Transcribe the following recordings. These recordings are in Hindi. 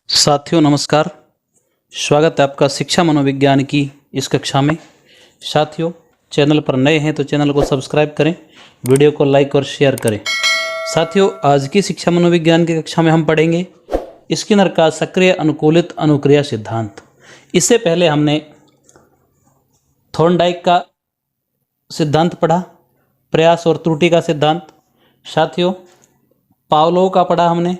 साथियों नमस्कार। स्वागत है आपका शिक्षा मनोविज्ञान की इस कक्षा में। साथियों, चैनल पर नए हैं तो चैनल को सब्सक्राइब करें, वीडियो को लाइक और शेयर करें। साथियों, आज की शिक्षा मनोविज्ञान की कक्षा में हम पढ़ेंगे स्किनर का सक्रिय अनुकूलित अनुक्रिया सिद्धांत। इससे पहले हमने थॉर्नडाइक का सिद्धांत पढ़ा, प्रयास और त्रुटि का सिद्धांत। साथियों, पावलोव का पढ़ा हमने।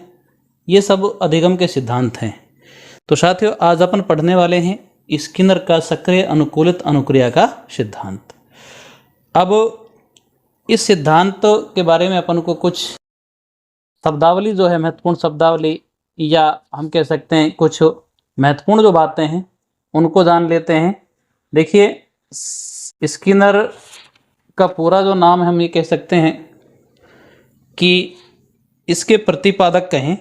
ये सब अधिगम के सिद्धांत हैं। तो साथियों, आज अपन पढ़ने वाले हैं स्किनर का सक्रिय अनुकूलित अनुक्रिया का सिद्धांत। अब इस सिद्धांत के बारे में अपन को कुछ शब्दावली जो है, महत्वपूर्ण शब्दावली, या हम कह सकते हैं कुछ महत्वपूर्ण जो बातें हैं उनको जान लेते हैं। देखिए, स्किनर का पूरा जो नाम है हम ये कह सकते हैं कि इसके प्रतिपादक कहें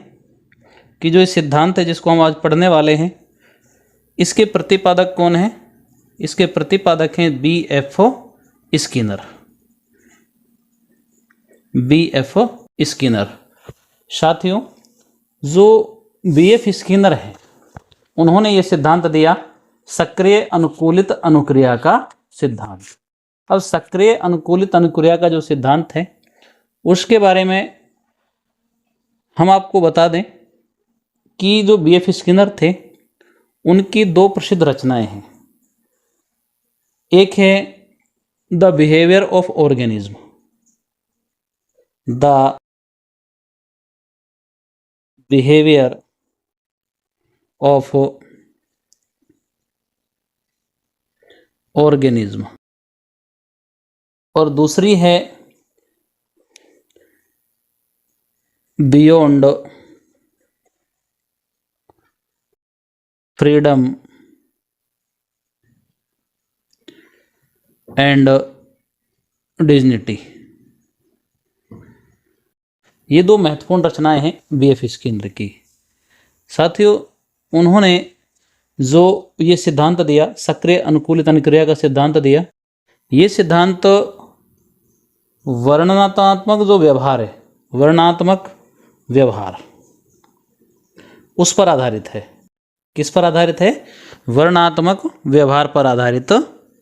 कि जो ये सिद्धांत है जिसको हम आज पढ़ने वाले हैं, इसके प्रतिपादक कौन है? इसके प्रतिपादक हैं B.F. स्किनर। B.F. स्किनर। साथियों, जो B.F. स्किनर है उन्होंने ये सिद्धांत दिया, सक्रिय अनुकूलित अनुक्रिया का सिद्धांत। अब सक्रिय अनुकूलित अनुक्रिया का जो सिद्धांत है उसके बारे में हम आपको बता दें कि जो B.F. स्किनर थे उनकी दो प्रसिद्ध रचनाएं हैं। एक है the behaviour of organism, the behaviour of organism, और दूसरी है बियॉन्ड फ्रीडम एंड डिग्निटी। ये दो महत्वपूर्ण रचनाएं हैं B.F. स्किनर की। साथियों, उन्होंने जो ये सिद्धांत दिया, सक्रिय अनुकूलित अनुक्रिया का सिद्धांत दिया, ये सिद्धांत वर्णनात्मक जो व्यवहार है, वर्णनात्मक व्यवहार, उस पर आधारित है। किस पर आधारित है? वर्णनात्मक व्यवहार पर आधारित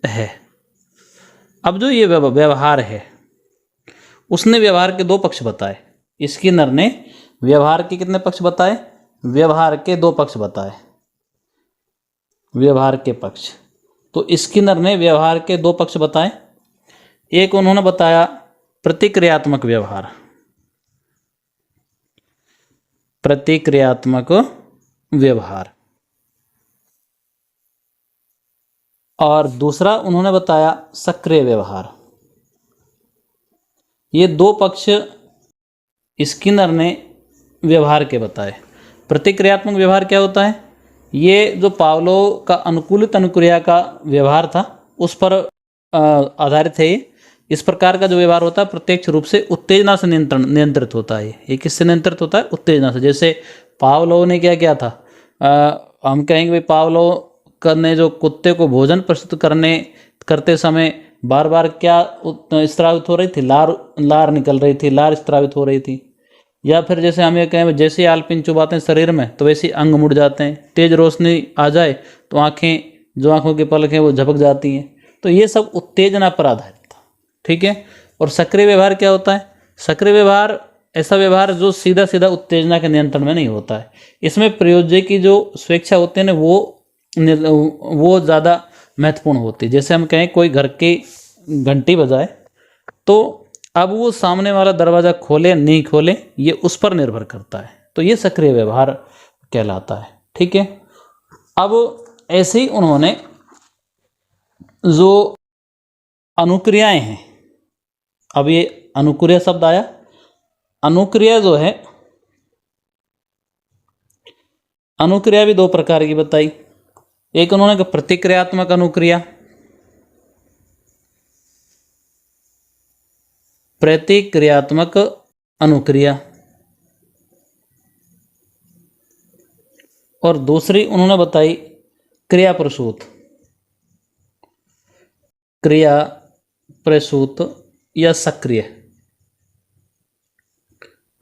है। अब जो ये व्यवहार है उसने व्यवहार के दो पक्ष बताए। स्किनर ने व्यवहार के कितने पक्ष बताए? व्यवहार के दो पक्ष बताए। व्यवहार के पक्ष, तो स्किनर ने व्यवहार के दो पक्ष बताए। एक उन्होंने बताया प्रतिक्रियात्मक व्यवहार, प्रतिक्रियात्मक व्यवहार, और दूसरा उन्होंने बताया सक्रिय व्यवहार। ये दो पक्ष स्किनर ने व्यवहार के बताए। प्रतिक्रियात्मक व्यवहार क्या होता है? ये जो पावलोव का अनुकूलित अनुक्रिया का व्यवहार था उस पर आधारित है। इस प्रकार का जो व्यवहार होता है प्रत्यक्ष रूप से उत्तेजना से नियंत्रित होता है। ये किससे नियंत्रित होता है? उत्तेजना से। जैसे पावलोव ने क्या किया था, हम कहेंगे भाई पावलोव ने जो कुत्ते को भोजन प्रस्तुत करते समय बार बार क्या स्रावित हो रही थी? लार निकल रही थी, लार स्रावित हो रही थी। या फिर जैसे हम ये कहें, जैसे आलपिन चुभाते हैं शरीर में तो वैसे अंग मुड़ जाते हैं, तेज रोशनी आ जाए तो आंखों की पलक है वो झपक जाती हैं। तो ये सब उत्तेजना पर आधारित था, ठीक है। और सक्रिय व्यवहार क्या होता है? सक्रिय व्यवहार ऐसा व्यवहार जो सीधा सीधा उत्तेजना के नियंत्रण में नहीं होता है। इसमें प्रयोज्य की जो स्वेच्छा होती है ना, वो ज़्यादा महत्वपूर्ण होती है। जैसे हम कहें कोई घर की घंटी बजाए तो अब वो सामने वाला दरवाज़ा खोले नहीं खोले, ये उस पर निर्भर करता है। तो ये सक्रिय व्यवहार कहलाता है, ठीक है। अब ऐसे ही उन्होंने जो अनुक्रियाएं हैं, अब ये अनुक्रिया शब्द आया। अनुक्रिया जो है, अनुक्रिया भी दो प्रकार की बताई। एक उन्होंने प्रतिक्रियात्मक अनुक्रिया, प्रतिक्रियात्मक अनुक्रिया, और दूसरी उन्होंने बताई क्रिया प्रसूत, क्रिया प्रसूत या सक्रिय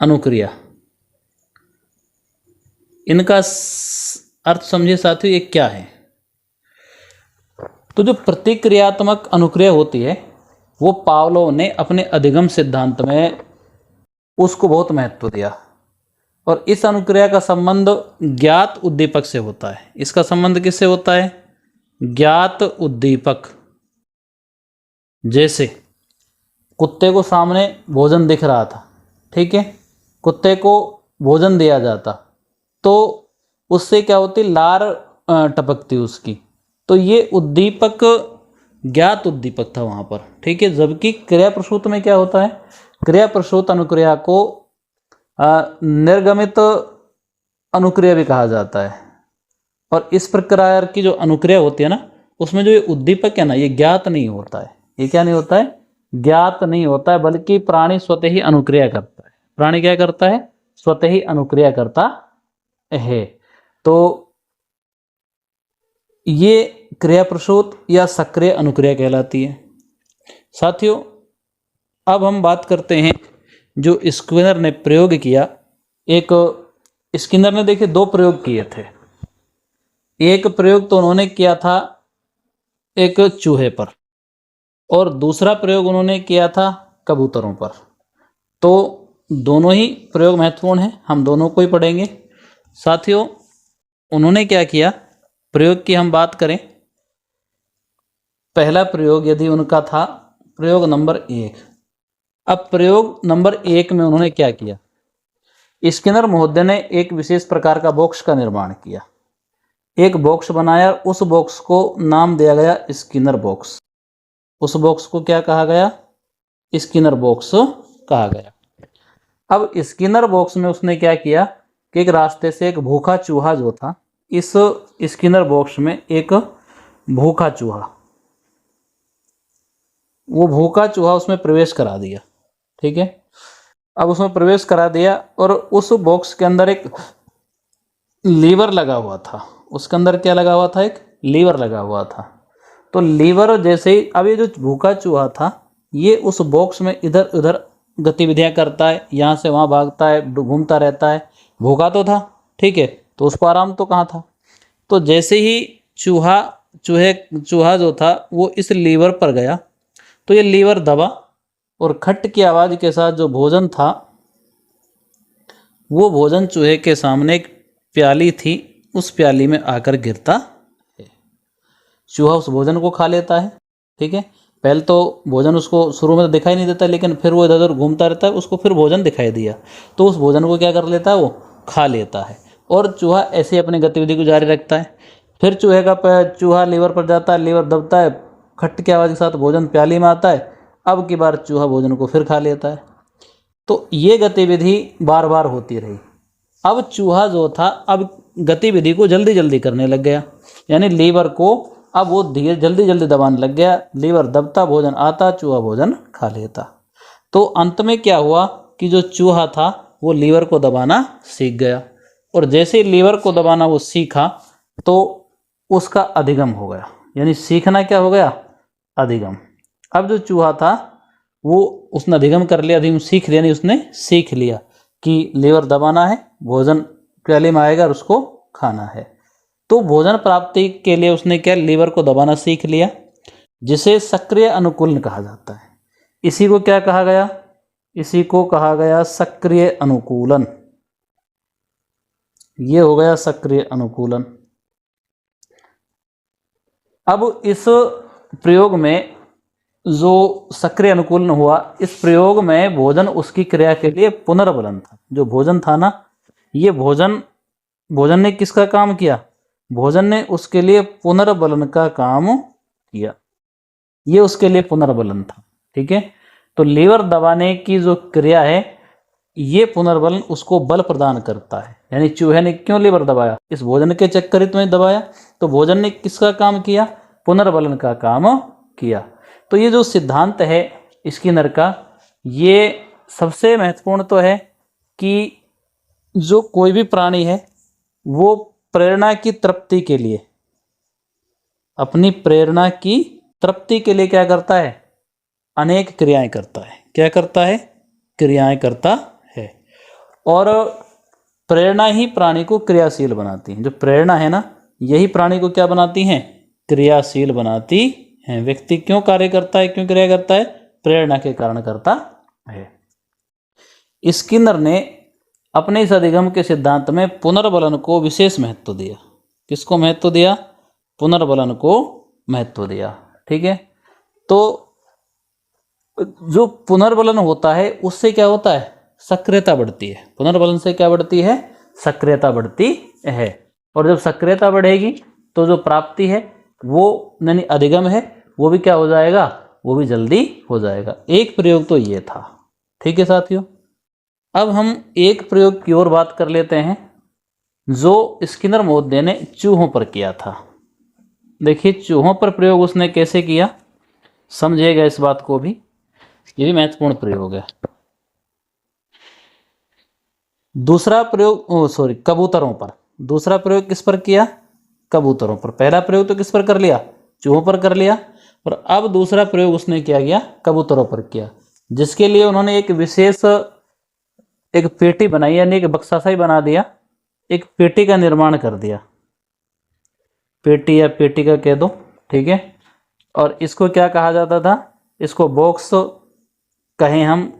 अनुक्रिया। इनका अर्थ समझिए साथियों, ये क्या है। तो जो प्रतिक्रियात्मक अनुक्रिया होती है वो पावलोव ने अपने अधिगम सिद्धांत में उसको बहुत महत्व दिया, और इस अनुक्रिया का संबंध ज्ञात उद्दीपक से होता है। इसका संबंध किससे होता है? ज्ञात उद्दीपक। जैसे कुत्ते को सामने भोजन दिख रहा था, ठीक है, कुत्ते को भोजन दिया जाता तो उससे क्या होती, लार टपकती उसकी, तो ये उद्दीपक ज्ञात उद्दीपक था वहाँ पर, ठीक है। जबकि क्रिया प्रसूत में क्या होता है, क्रिया प्रसूत अनुक्रिया को निर्गमित अनुक्रिया भी कहा जाता है, और इस प्रकार की जो अनुक्रिया होती है ना, उसमें जो ये उद्दीपक है ना, ये ज्ञात नहीं होता है। ये क्या नहीं होता है? ज्ञात नहीं होता है, बल्कि प्राणी स्वतः ही अनुक्रिया करता है। प्राणी क्या करता है? स्वतः ही अनुक्रिया करता है। तो ये क्रिया प्रसूत या सक्रिय अनुक्रिया कहलाती है। साथियों, अब हम बात करते हैं जो स्किनर ने प्रयोग किया। एक स्किनर ने देखिए 2 प्रयोग किए थे। एक प्रयोग तो उन्होंने किया था एक चूहे पर, और दूसरा प्रयोग उन्होंने किया था कबूतरों पर। तो दोनों ही प्रयोग महत्वपूर्ण हैं, हम दोनों को ही पढ़ेंगे। साथियों, उन्होंने क्या किया, प्रयोग की हम बात करें, पहला प्रयोग यदि उनका था प्रयोग नंबर 1। अब प्रयोग नंबर 1 में उन्होंने क्या किया, स्किनर महोदय ने एक विशेष प्रकार का बॉक्स का निर्माण किया। एक बॉक्स बनाया, उस बॉक्स को नाम दिया गया स्किनर बॉक्स। उस बॉक्स को क्या कहा गया? स्किनर बॉक्स कहा गया। अब स्किनर बॉक्स में उसने क्या किया कि एक रास्ते से एक भूखा चूहा जो था, इस स्किनर बॉक्स में एक भूखा चूहा, वो भूखा चूहा उसमें प्रवेश करा दिया, ठीक है। अब उसमें प्रवेश करा दिया, और उस बॉक्स के अंदर एक लीवर लगा हुआ था। उसके अंदर क्या लगा हुआ था? एक लीवर लगा हुआ था। तो लीवर जैसे ही, अब ये जो भूखा चूहा था, ये उस बॉक्स में इधर उधर गतिविधियां करता है, यहाँ से वहाँ भागता है, घूमता रहता है। भूखा तो था, ठीक है, तो उसको आराम तो कहाँ था। तो जैसे ही चूहा जो था वो इस लीवर पर गया, तो ये लीवर दबा, और खट की आवाज़ के साथ जो भोजन था, वो भोजन चूहे के सामने एक प्याली थी, उस प्याली में आकर गिरता है। चूहा उस भोजन को खा लेता है, ठीक है। पहले तो भोजन उसको शुरू में तो दिखाई नहीं देता, लेकिन फिर वो इधर उधर घूमता रहता है, उसको फिर भोजन दिखाई दिया, तो उस भोजन को क्या कर लेता है? वो खा लेता है, और चूहा ऐसे अपनी गतिविधि को जारी रखता है। फिर चूहा लीवर पर जाता है, लीवर दबता है, खट की आवाज़ के साथ भोजन प्याली में आता है। अब की बार चूहा भोजन को फिर खा लेता है। तो ये गतिविधि बार बार होती रही। अब चूहा जो था, अब गतिविधि को जल्दी जल्दी करने लग गया, यानी लीवर को अब वो धीरे जल्दी जल्दी दबाने लग गया। लीवर दबता, भोजन आता, चूहा भोजन खा लेता। तो अंत में क्या हुआ कि जो चूहा था वो लीवर को दबाना सीख गया, और जैसे ही लीवर को दबाना वो सीखा, तो उसका अधिगम हो गया। यानी सीखना क्या हो गया? अधिगम। अब जो चूहा था वो उसने अधिगम कर लिया, अधिगम सीख लिया, नहीं उसने सीख लिया कि लीवर दबाना है, भोजन प्याले में आएगा और उसको खाना है। तो भोजन प्राप्ति के लिए उसने क्या, लीवर को दबाना सीख लिया, जिसे सक्रिय अनुकूलन कहा जाता है। इसी को क्या कहा गया? इसी को कहा गया सक्रिय अनुकूलन। ये हो गया सक्रिय अनुकूलन। अब इस प्रयोग में जो सक्रिय अनुकूलन हुआ, इस प्रयोग में भोजन उसकी क्रिया के लिए पुनर्बलन था। जो भोजन था ना, ये भोजन ने किसका काम किया? भोजन ने उसके लिए पुनर्बलन का काम किया। ये उसके लिए पुनर्बलन था, ठीक है। तो लीवर दबाने की जो क्रिया है, ये पुनर्बलन उसको बल प्रदान करता है। यानी चूहे ने क्यों लीवर दबाया? इस भोजन के चक्करित में दबाया, तो भोजन ने किसका काम किया? पुनर्बलन का काम किया। तो ये जो सिद्धांत है स्किनर का, ये सबसे महत्वपूर्ण तो है कि जो कोई भी प्राणी है वो प्रेरणा की तृप्ति के लिए, अपनी प्रेरणा की तृप्ति के लिए क्या करता है? अनेक क्रियाएं करता है। क्या करता है? क्रियाएं करता है। और प्रेरणा ही प्राणी को क्रियाशील बनाती है। जो प्रेरणा है ना, यही प्राणी को क्या बनाती हैं? क्रियाशील बनाती हैं। व्यक्ति क्यों कार्य करता है, क्यों क्रिया करता है? प्रेरणा के कारण करता है। स्किनर ने अपने इस अधिगम के सिद्धांत में पुनर्बलन को विशेष महत्व दिया। किसको महत्व दिया? पुनर्बलन को महत्व दिया। ठीक है, तो जो पुनर्बलन होता है उससे क्या होता है? सक्रियता बढ़ती है। पुनर्बलन से क्या बढ़ती है? सक्रियता बढ़ती है। और जब सक्रियता बढ़ेगी तो जो प्राप्ति है वो यानी अधिगम है वो भी क्या हो जाएगा? वो भी जल्दी हो जाएगा। एक प्रयोग तो ये था। ठीक है साथियों, अब हम एक प्रयोग की ओर बात कर लेते हैं जो स्किनर महोदय ने चूहों पर किया था। देखिए चूहों पर प्रयोग उसने कैसे किया, समझिएगा इस बात को भी, ये भी महत्वपूर्ण प्रयोग है। दूसरा प्रयोग कबूतरों पर। दूसरा प्रयोग किस पर किया? कबूतरों पर। पहला प्रयोग तो किस पर कर लिया? चूहों पर कर लिया। और अब दूसरा प्रयोग उसने क्या किया? कबूतरों पर किया, जिसके लिए उन्होंने एक विशेष एक पेटी बनाई, यानी एक बक्सा ही बना दिया। एक पेटी का निर्माण कर दिया, पेटी या पेटी का कह दो। ठीक है, और इसको क्या कहा जाता था? इसको बॉक्स कहें हम,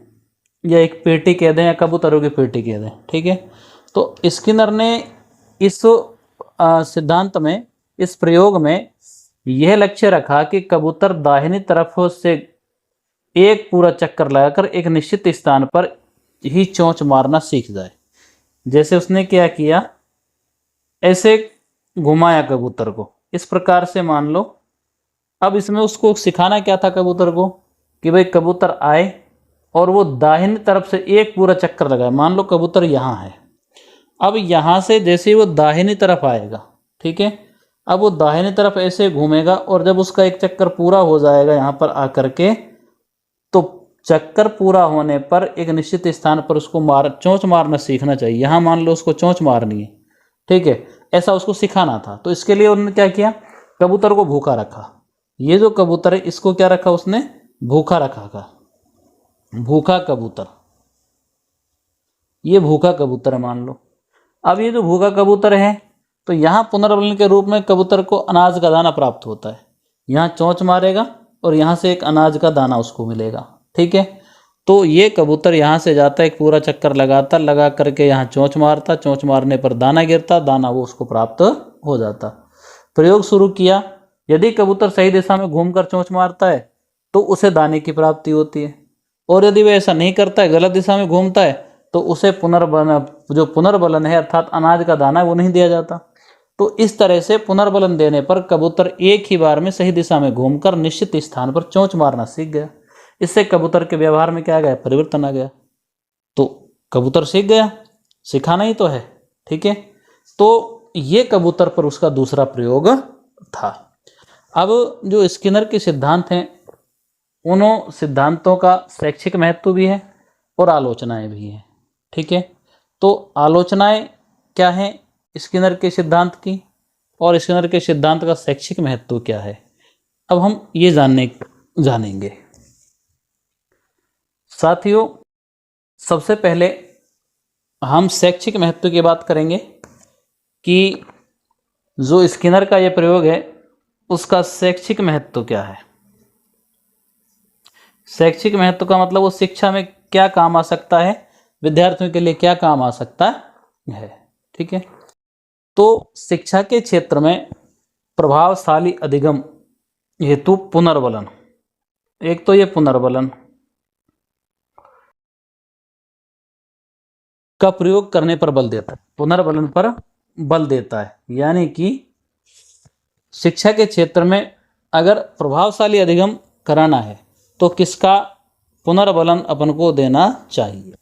या एक पेटी कह दें, या कबूतरों की पेटी कह दें। ठीक है, तो स्किनर ने इस सिद्धांत में, इस प्रयोग में यह लक्ष्य रखा कि कबूतर दाहिनी तरफ से एक पूरा चक्कर लगाकर एक निश्चित स्थान पर ही चोंच मारना सीख जाए। जैसे उसने क्या किया, ऐसे घुमाया कबूतर को, इस प्रकार से मान लो। अब इसमें उसको सिखाना क्या था कबूतर को, कि भाई कबूतर आए और वो दाहिनी तरफ से एक पूरा चक्कर लगाए। मान लो कबूतर यहाँ है, अब यहाँ से जैसे ही वो दाहिनी तरफ आएगा, ठीक है, अब वो दाहिनी तरफ ऐसे घूमेगा और जब उसका एक चक्कर पूरा हो जाएगा यहाँ पर आकर के, तो चक्कर पूरा होने पर एक निश्चित स्थान पर उसको चोंच मारना सीखना चाहिए। यहाँ मान लो उसको चोंच मारनी है, ठीक है, ऐसा उसको सिखाना था। तो इसके लिए उन्होंने क्या किया? कबूतर को भूखा रखा। ये जो कबूतर है इसको क्या रखा उसने? भूखा रखा था। भूखा कबूतर, ये भूखा कबूतर है मान लो। अब ये जो भूखा कबूतर है, तो यहाँ पुनर्बलन के रूप में कबूतर को अनाज का दाना प्राप्त होता है। यहाँ चोंच मारेगा और यहाँ से एक अनाज का दाना उसको मिलेगा। ठीक है, तो ये कबूतर यहाँ से जाता है, एक पूरा चक्कर लगाता, लगा करके यहाँ चोंच मारता, चोंच मारने पर दाना गिरता, दाना वो उसको प्राप्त हो जाता। प्रयोग शुरू किया। यदि कबूतर सही दिशा में घूमकर चोंच मारता है तो उसे दाने की प्राप्ति होती है, और यदि वह ऐसा नहीं करता है, गलत दिशा में घूमता है, तो उसे जो पुनर्बलन है अर्थात अनाज का दाना वो नहीं दिया जाता। तो इस तरह से पुनर्बलन देने पर कबूतर एक ही बार में सही दिशा में घूमकर निश्चित स्थान पर चोंच मारना सीख गया। इससे कबूतर के व्यवहार में क्या आ गया? परिवर्तन आ गया। तो कबूतर सीख गया, सिखाना ही तो है। ठीक है, तो ये कबूतर पर उसका दूसरा प्रयोग था। अब जो स्किनर के सिद्धांत हैं, उन सिद्धांतों का शैक्षिक महत्व भी है और आलोचनाएं भी हैं। ठीक है, तो आलोचनाएं क्या हैं स्किनर के सिद्धांत की, और स्किनर के सिद्धांत का शैक्षिक महत्व क्या है, अब हम ये जानेंगे। साथियों, सबसे पहले हम शैक्षिक महत्व की बात करेंगे कि जो स्किनर का ये प्रयोग है उसका शैक्षिक महत्व क्या है। शैक्षिक महत्व का मतलब वो शिक्षा में क्या काम आ सकता है, विद्यार्थियों के लिए क्या काम आ सकता है। ठीक है, तो शिक्षा के क्षेत्र में प्रभावशाली अधिगम हेतु पुनर्बलन, एक तो ये पुनर्बलन का प्रयोग करने पर बल देता है, पुनर्बलन पर बल देता है। यानी कि शिक्षा के क्षेत्र में अगर प्रभावशाली अधिगम कराना है तो किसका पुनर्बलन अपन को देना चाहिए,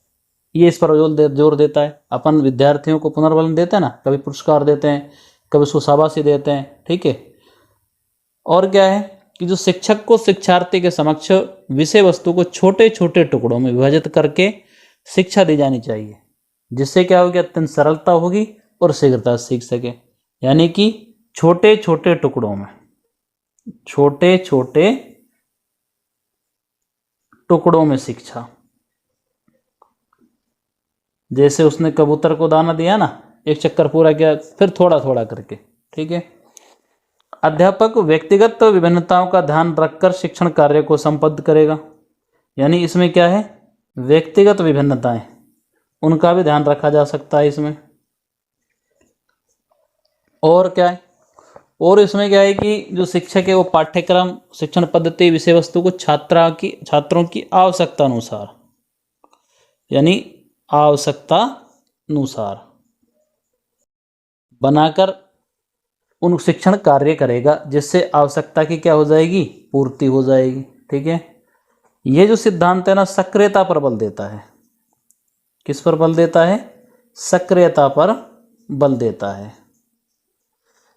ये इस पर जोर देता है। अपन विद्यार्थियों को पुनर्बलन देते हैं ना, कभी पुरस्कार देते हैं, कभी उसको शाबाशी देते हैं। ठीक है, और क्या है कि जो शिक्षक को शिक्षार्थी के समक्ष विषय वस्तु को छोटे छोटे टुकड़ों में विभाजित करके शिक्षा दी जानी चाहिए, जिससे क्या होगी? अत्यंत सरलता होगी और शीघ्रता सीख सके। यानी कि छोटे छोटे टुकड़ों में, छोटे छोटे टुकड़ों में शिक्षा, जैसे उसने कबूतर को दाना दिया ना, एक चक्कर पूरा किया, फिर थोड़ा थोड़ा करके। ठीक है। अध्यापक व्यक्तिगत विभिन्नताओं का ध्यान रखकर शिक्षण कार्य को संपन्न करेगा। यानी इसमें क्या है, व्यक्तिगत विभिन्नताएं, उनका भी ध्यान रखा जा सकता है इसमें। और क्या है, और इसमें क्या है कि जो शिक्षक है वो पाठ्यक्रम, शिक्षण पद्धति, विषय वस्तु को छात्रों की आवश्यकता अनुसार, यानी आवश्यकता अनुसार बनाकर उन शिक्षण कार्य करेगा, जिससे आवश्यकता की क्या हो जाएगी, पूर्ति हो जाएगी। ठीक है। ये जो सिद्धांत है ना, सक्रियता पर बल देता है। किस पर बल देता है, सक्रियता पर बल देता है।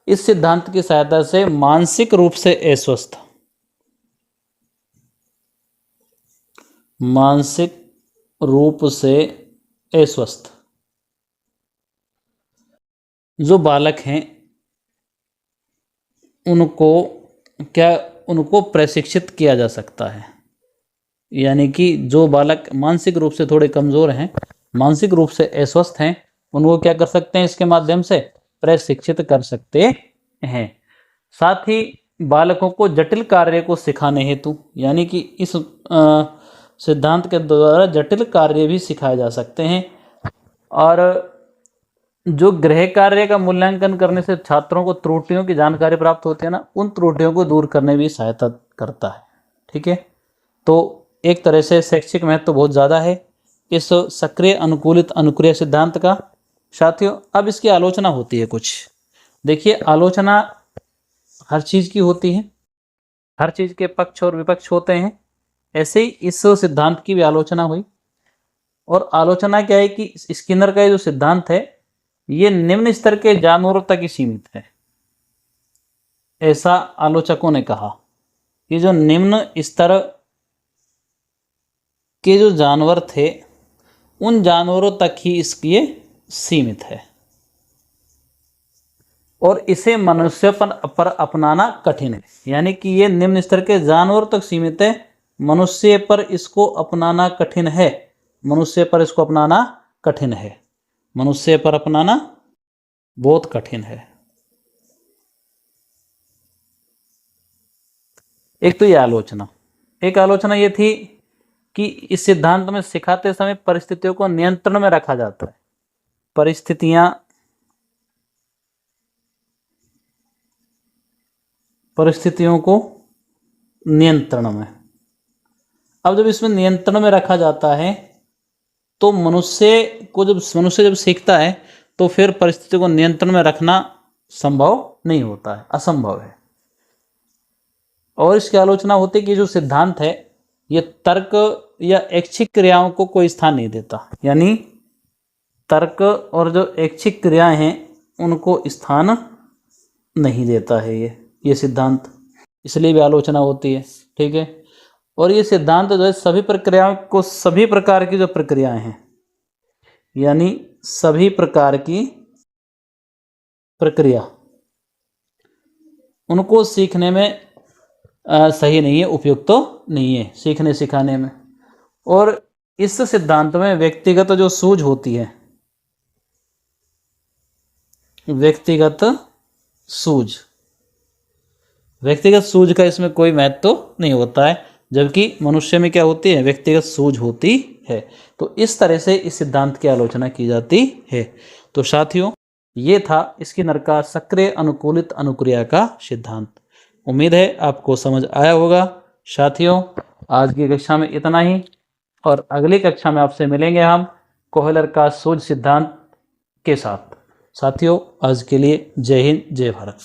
इस सिद्धांत की सहायता से मानसिक रूप से अस्वस्थ, मानसिक रूप से अस्वस्थ जो बालक हैं उनको प्रशिक्षित किया जा सकता है। यानी कि जो बालक मानसिक रूप से थोड़े कमजोर हैं, मानसिक रूप से अस्वस्थ हैं, उनको क्या कर सकते हैं, इसके माध्यम से प्रशिक्षित कर सकते हैं। साथ ही बालकों को जटिल कार्य को सिखाने हेतु, यानी कि इस सिद्धांत के द्वारा जटिल कार्य भी सिखाए जा सकते हैं। और जो गृह कार्य का मूल्यांकन करने से छात्रों को त्रुटियों की जानकारी प्राप्त होती है ना, उन त्रुटियों को दूर करने में भी सहायता करता है। ठीक है। तो एक तरह से शैक्षिक महत्व बहुत ज़्यादा है इस सक्रिय अनुकूलित अनुक्रिया सिद्धांत का। साथियों, अब इसकी आलोचना होती है कुछ। देखिए, आलोचना हर चीज़ की होती है, हर चीज़ के पक्ष और विपक्ष होते हैं। ऐसे ही इस सिद्धांत की भी आलोचना हुई। और आलोचना क्या है कि स्किनर का जो सिद्धांत है ये निम्न स्तर के जानवरों तक ही सीमित है, ऐसा आलोचकों ने कहा कि जो निम्न स्तर के जो जानवर थे उन जानवरों तक ही इसकी सीमित है और इसे मनुष्य पर अपनाना कठिन है। यानी कि ये निम्न स्तर के जानवरों तक सीमित है, मनुष्य पर इसको अपनाना कठिन है, मनुष्य पर इसको अपनाना कठिन है, मनुष्य पर अपनाना बहुत कठिन है। एक तो ये आलोचना, एक आलोचना ये थी कि इस सिद्धांत में सिखाते समय परिस्थितियों को नियंत्रण में रखा जाता है। परिस्थितियों को नियंत्रण में, अब जब इसमें नियंत्रण में रखा जाता है तो मनुष्य जब सीखता है तो फिर परिस्थिति को नियंत्रण में रखना संभव नहीं होता है, असंभव है। और इसकी आलोचना होती है कि जो सिद्धांत है ये तर्क या ऐच्छिक क्रियाओं को कोई स्थान नहीं देता। यानी तर्क और जो ऐच्छिक क्रियाएं हैं उनको स्थान नहीं देता है ये सिद्धांत, इसलिए भी आलोचना होती है। ठीक है। और ये सिद्धांत जो है सभी प्रक्रियाओं को, सभी प्रकार की जो प्रक्रियाएं हैं, यानी सभी प्रकार की प्रक्रिया, उनको सीखने में सही नहीं है, उपयुक्त तो नहीं है सीखने सिखाने में। और इस सिद्धांत में व्यक्तिगत जो सूझ होती है, व्यक्तिगत सूझ का इसमें कोई महत्व तो नहीं होता है, जबकि मनुष्य में क्या होती है, व्यक्तिगत सूझ होती है। तो इस तरह से इस सिद्धांत की आलोचना की जाती है। तो साथियों, ये था स्किनर का सक्रिय अनुकूलित अनुक्रिया का सिद्धांत। उम्मीद है आपको समझ आया होगा। साथियों, आज की कक्षा में इतना ही, और अगली कक्षा में आपसे मिलेंगे हम कोहलर का सूझ सिद्धांत के साथ। साथियों, आज के लिए जय हिंद, जय भारत।